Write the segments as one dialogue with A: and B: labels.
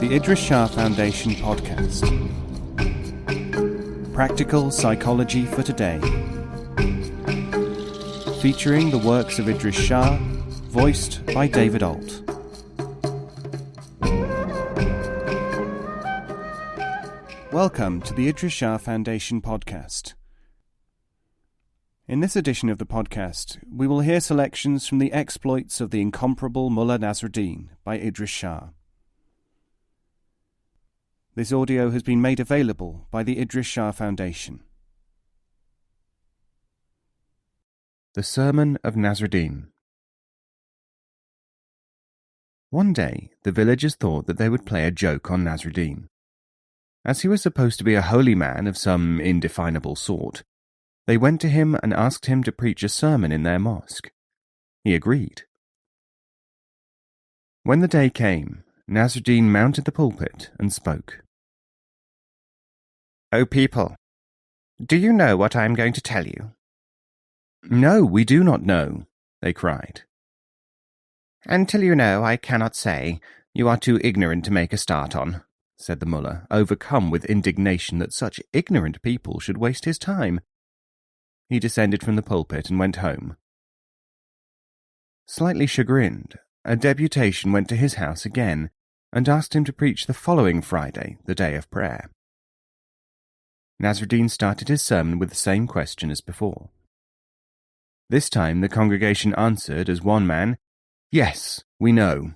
A: the Idries Shah Foundation podcast. Practical Psychology for Today. Featuring the works of Idries Shah, voiced by David Alt. Welcome to the Idries Shah Foundation podcast. In this edition of the podcast, we will hear selections from the exploits of the Incomparable Mulla Nasrudin by Idries Shah. This audio has been made available by the Idries Shah Foundation. The Sermon of Nasrudin. One day, the villagers thought that they would play a joke on Nasrudin. As he was supposed to be a holy man of some indefinable sort, they went to him and asked him to preach a sermon in their mosque. He agreed. When the day came, Nasrudin mounted the pulpit and spoke. "O people, do you know what I am going to tell you?" "No, we do not know," they cried. "Until you know, I cannot say. You are too ignorant to make a start on," said the mullah, overcome with indignation that such ignorant people should waste his time. He descended from the pulpit and went home. Slightly chagrined, a deputation went to his house again and asked him to preach the following Friday, the day of prayer. Nasrudin started his sermon with the same question as before. This time the congregation answered as one man, "Yes, we know."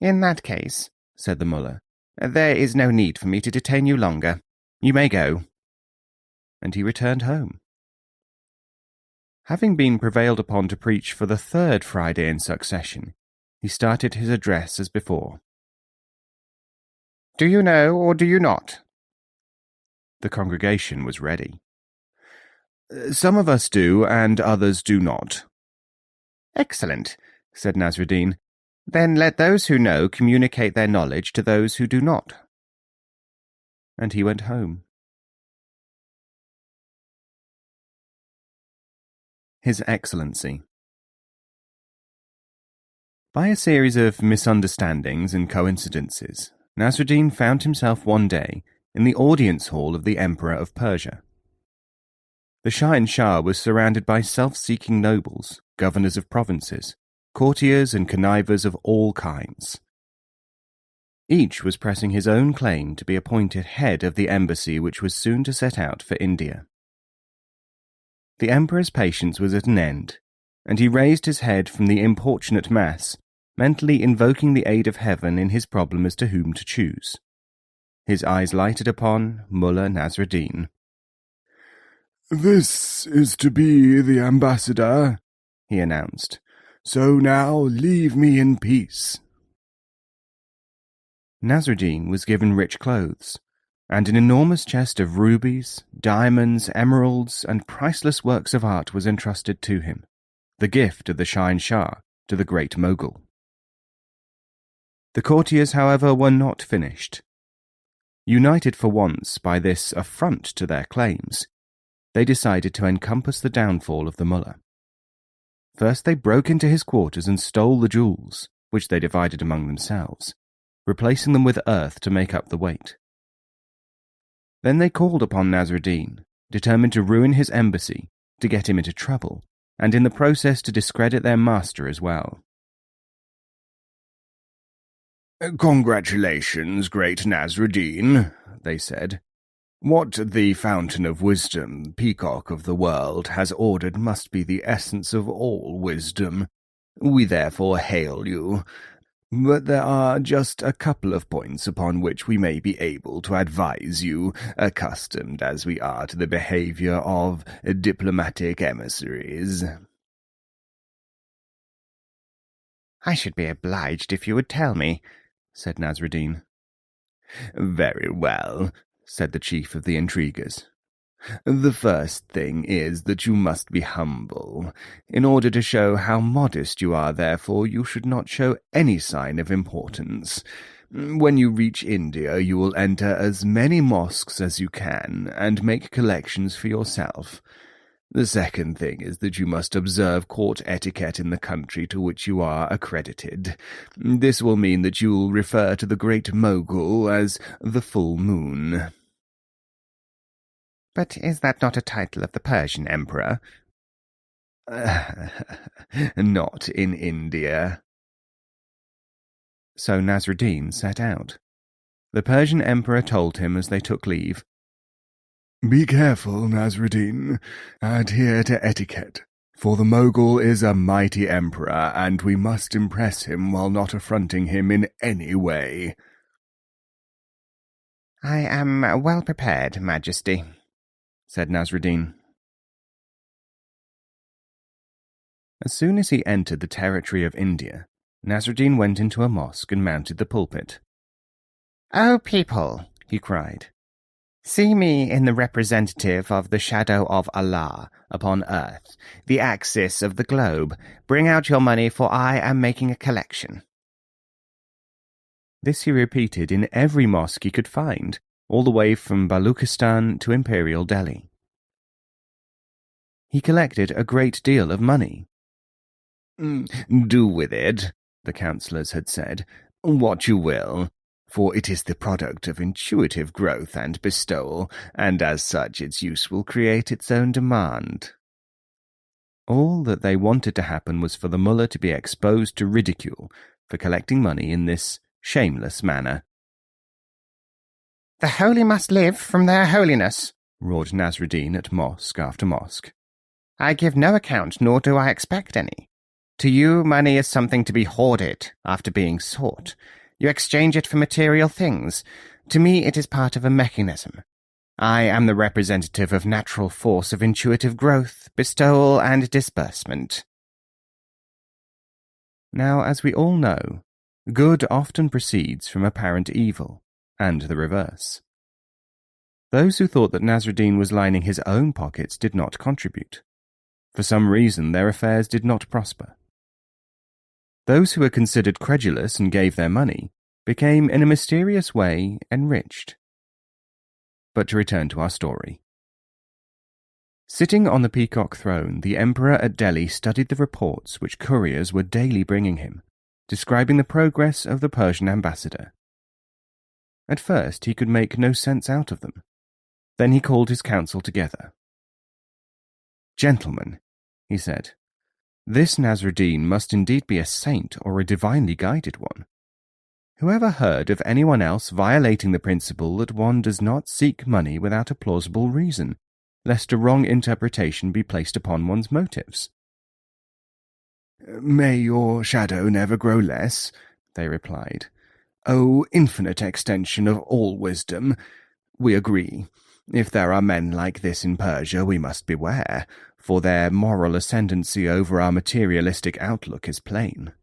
A: "In that case," said the mullah, "there is no need for me to detain you longer. You may go." And he returned home. Having been prevailed upon to preach for the third Friday in succession, he started his address as before. "Do you know or do you not?" The congregation was ready. "Some of us do, and others do not." "Excellent," said Nasrudin. "Then let those who know communicate their knowledge to those who do not." And he went home. His Excellency. By a series of misunderstandings and coincidences, Nasrudin found himself one day in the audience hall of the Emperor of Persia. The Shah was surrounded by self-seeking nobles, governors of provinces, courtiers and connivers of all kinds. Each was pressing his own claim to be appointed head of the embassy which was soon to set out for India. The Emperor's patience was at an end, and he raised his head from the importunate mass, mentally invoking the aid of heaven in his problem as to whom to choose. His eyes lighted upon Mulla Nasrudin.
B: "This is to be the ambassador," he announced. "So now leave me in peace."
A: Nasrudin was given rich clothes, and an enormous chest of rubies, diamonds, emeralds, and priceless works of art was entrusted to him, the gift of the Shah to the great Mogul. The courtiers, however, were not finished. United for once by this affront to their claims, they decided to encompass the downfall of the mullah. First they broke into his quarters and stole the jewels, which they divided among themselves, replacing them with earth to make up the weight. Then they called upon Nasrudin, determined to ruin his embassy, to get him into trouble, and in the process to discredit their master as well.
B: "Congratulations, great Nasrudin," they said. "What the Fountain of Wisdom, Peacock of the World, has ordered must be the essence of all wisdom. We therefore hail you. But there are just a couple of points upon which we may be able to advise you, accustomed as we are to the behavior of diplomatic emissaries."
A: "I should be obliged if you would tell me," said Nasrudin.
B: "Very well," said the chief of the intriguers. "The first thing is that you must be humble. In order to show how modest you are, therefore, you should not show any sign of importance. When you reach India, you will enter as many mosques as you can, and make collections for yourself. The second thing is that you must observe court etiquette in the country to which you are accredited. This will mean that you will refer to the Great Mogul as the Full Moon."
A: "But is that not a title of the Persian emperor?"
B: "Not in India."
A: So Nasrudin set out. The Persian emperor told him as they took leave,
B: "Be careful, Nasrudin. Adhere to etiquette, for the Mogul is a mighty emperor, and we must impress him while not affronting him in any way."
A: "I am well prepared, Majesty," said Nasrudin. As soon as he entered the territory of India, Nasrudin went into a mosque and mounted the pulpit. "O people," he cried, "see me in the representative of the shadow of Allah upon earth, the axis of the globe. Bring out your money, for I am making a collection." This he repeated in every mosque he could find, all the way from Baluchistan to Imperial Delhi. He collected a great deal of money.
B: "Do with it," the councillors had said, "what you will, for it is the product of intuitive growth and bestowal, and as such its use will create its own demand."
A: All that they wanted to happen was for the mullah to be exposed to ridicule for collecting money in this shameless manner. "The holy must live from their holiness," roared Nasrudin at mosque after mosque. "I give no account, nor do I expect any. To you, money is something to be hoarded after being sought. You exchange it for material things. To me, it is part of a mechanism. I am the representative of natural force of intuitive growth, bestowal, and disbursement." Now, as we all know, good often proceeds from apparent evil, and the reverse. Those who thought that Nasrudin was lining his own pockets did not contribute. For some reason, their affairs did not prosper. Those who were considered credulous and gave their money became, in a mysterious way, enriched. But to return to our story. Sitting on the peacock throne, the emperor at Delhi studied the reports which couriers were daily bringing him, describing the progress of the Persian ambassador. At first he could make no sense out of them. Then he called his council together. "Gentlemen," he said, "this Nasrudin must indeed be a saint or a divinely guided one. Whoever heard of anyone else violating the principle that one does not seek money without a plausible reason, lest a wrong interpretation be placed upon one's motives?"
B: "May your shadow never grow less," they replied. "O infinite extension of all wisdom, we agree. If there are men like this in Persia, we must beware, for their moral ascendancy over our materialistic outlook is plain."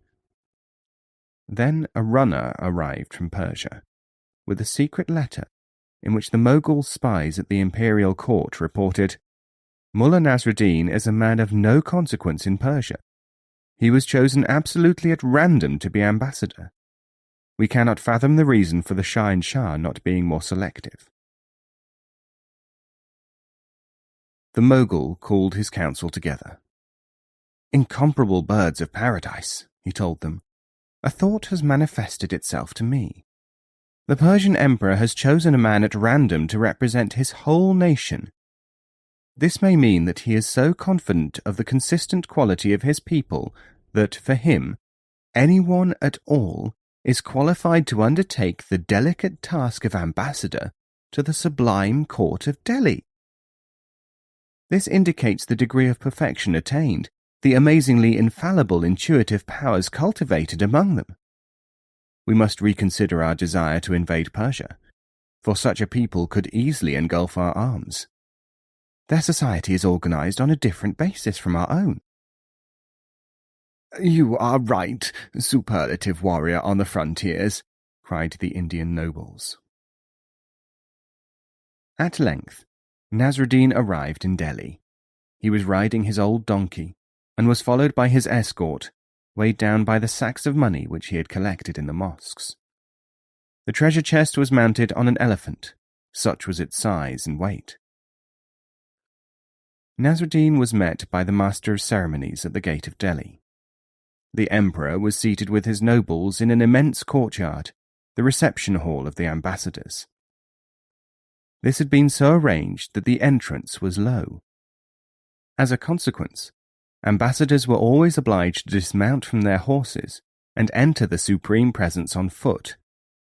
A: Then a runner arrived from Persia, with a secret letter in which the Mogul spies at the imperial court reported, "Mulla Nasrudin is a man of no consequence in Persia. He was chosen absolutely at random to be ambassador. We cannot fathom the reason for the Shah not being more selective." The Mogul called his council together. "Incomparable birds of paradise," he told them, "a thought has manifested itself to me. The Persian emperor has chosen a man at random to represent his whole nation. This may mean that he is so confident of the consistent quality of his people that, for him, anyone at all is qualified to undertake the delicate task of ambassador to the sublime court of Delhi. This indicates the degree of perfection attained, the amazingly infallible intuitive powers cultivated among them. We must reconsider our desire to invade Persia, for such a people could easily engulf our arms. Their society is organized on a different basis from our own."
B: "You are right, superlative warrior on the frontiers," cried the Indian nobles.
A: At length, Nasrudin arrived in Delhi. He was riding his old donkey, and was followed by his escort, weighed down by the sacks of money which he had collected in the mosques. The treasure chest was mounted on an elephant, such was its size and weight. Nasrudin was met by the master of ceremonies at the gate of Delhi. The emperor was seated with his nobles in an immense courtyard, the reception hall of the ambassadors. This had been so arranged that the entrance was low. As a consequence, ambassadors were always obliged to dismount from their horses and enter the supreme presence on foot,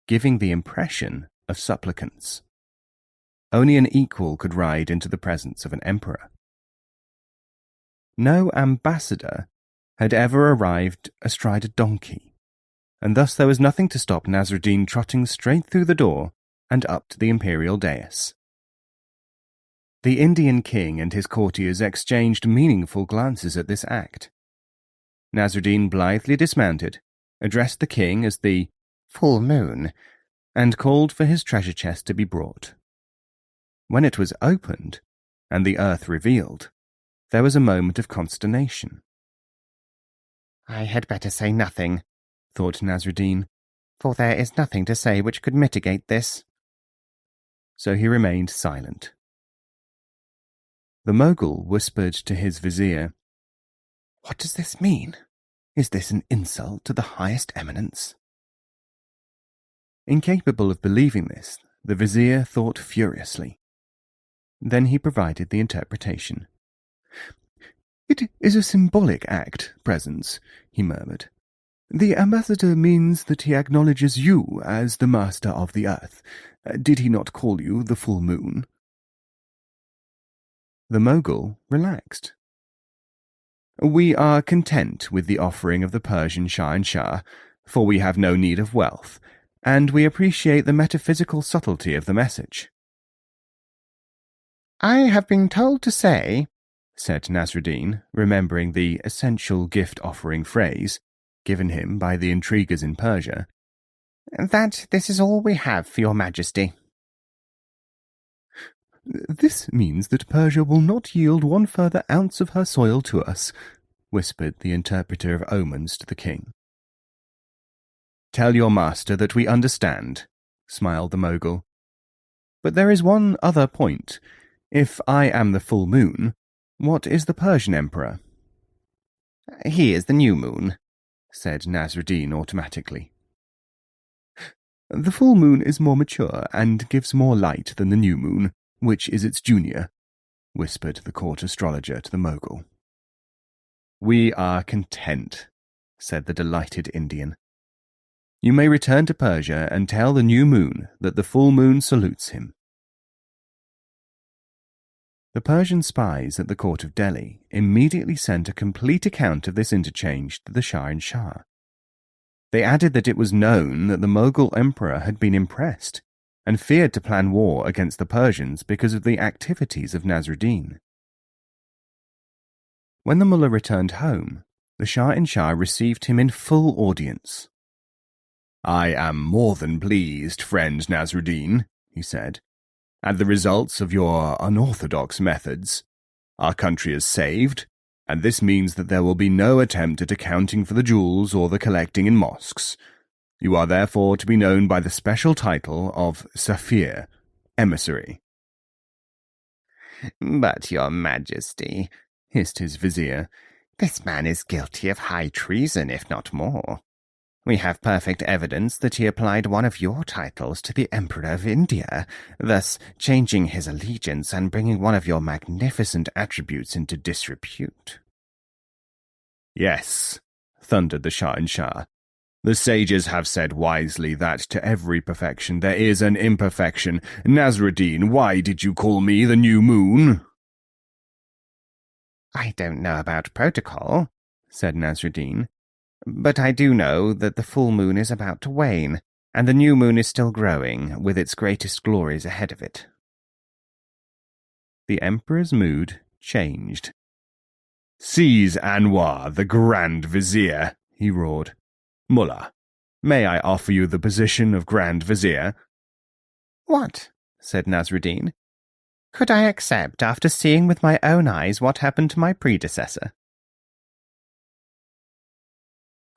A: giving the impression of supplicants. Only an equal could ride into the presence of an emperor. No ambassador had ever arrived astride a donkey, and thus there was nothing to stop Nasrudin trotting straight through the door and up to the imperial dais. The Indian king and his courtiers exchanged meaningful glances at this act. Nasrudin blithely dismounted, addressed the king as the full moon, and called for his treasure chest to be brought. When it was opened, and the earth revealed, there was a moment of consternation.
C: I had better say nothing,
A: thought Nasrudin,
C: for there is nothing to say which could mitigate this.
A: So he remained silent. The Mogul whispered to his vizier,
C: "What does this mean? Is this an insult to the highest eminence?"
A: Incapable of believing this, the vizier thought furiously. Then he provided the interpretation. "It is a symbolic act, presence," he murmured. "The ambassador means that he acknowledges you as the master of the earth. Did he not call you the full moon?" The Mogul relaxed. "We are content with the offering of the Persian Shah, for we have no need of wealth, and we appreciate the metaphysical subtlety of the message."
C: "I have been told to say,"
A: said Nasrudin, remembering the essential gift-offering phrase given him by the intriguers in Persia,
C: "that this is all we have for your majesty."
A: "This means that Persia will not yield one further ounce of her soil to us," whispered the interpreter of omens to the king. "Tell your master that we understand," smiled the Mogul. "But there is one other point. If I am the full moon, what is the Persian emperor?"
C: "He is the new moon,"
A: said Nasrudin automatically. "The full moon is more mature and gives more light than the new moon, which is its junior," whispered the court astrologer to the Mogul. "We are content," said the delighted Indian. "You may return to Persia and tell the new moon that the full moon salutes him." The Persian spies at the court of Delhi immediately sent a complete account of this interchange to the Shah. They added that it was known that the Mughal emperor had been impressed and feared to plan war against the Persians because of the activities of Nasrudin. When the mullah returned home, the Shah received him in full audience. "I am more than pleased, friend Nasrudin," he said, "at the results of your unorthodox methods. Our country is saved, and this means that there will be no attempt at accounting for the jewels or the collecting in mosques. You are therefore to be known by the special title of Safir, emissary."
C: "But, your majesty,"
A: hissed his vizier,
C: "this man is guilty of high treason, if not more. We have perfect evidence that he applied one of your titles to the Emperor of India, thus changing his allegiance and bringing one of your magnificent attributes into disrepute."
B: "Yes," thundered the Shah. "The sages have said wisely that to every perfection there is an imperfection. Nasrudin, why did you call me the new moon?"
C: "I don't know about protocol," said Nasrudin, "but I do know that the full moon is about to wane, and the new moon is still growing, with its greatest glories ahead of it."
A: The emperor's mood changed.
B: "Seize Anwar, the Grand Vizier," he roared. "Mullah, may I offer you the position of Grand Vizier?"
C: "What?" said Nasrudin. "Could I accept after seeing with my own eyes what happened to my predecessor?"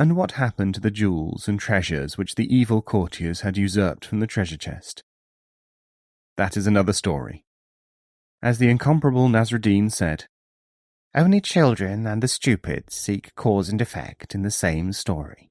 A: And what happened to the jewels and treasures which the evil courtiers had usurped from the treasure chest? That is another story. As the incomparable Nasrudin said,
C: Only children and the stupid seek cause and effect in the same story.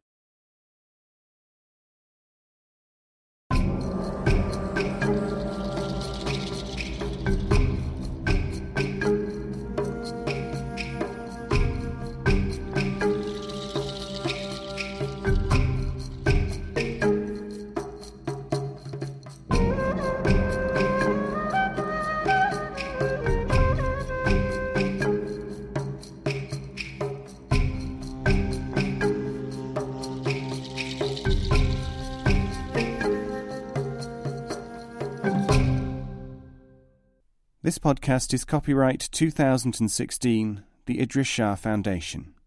A: This podcast is copyright 2016, the Idries Shah Foundation.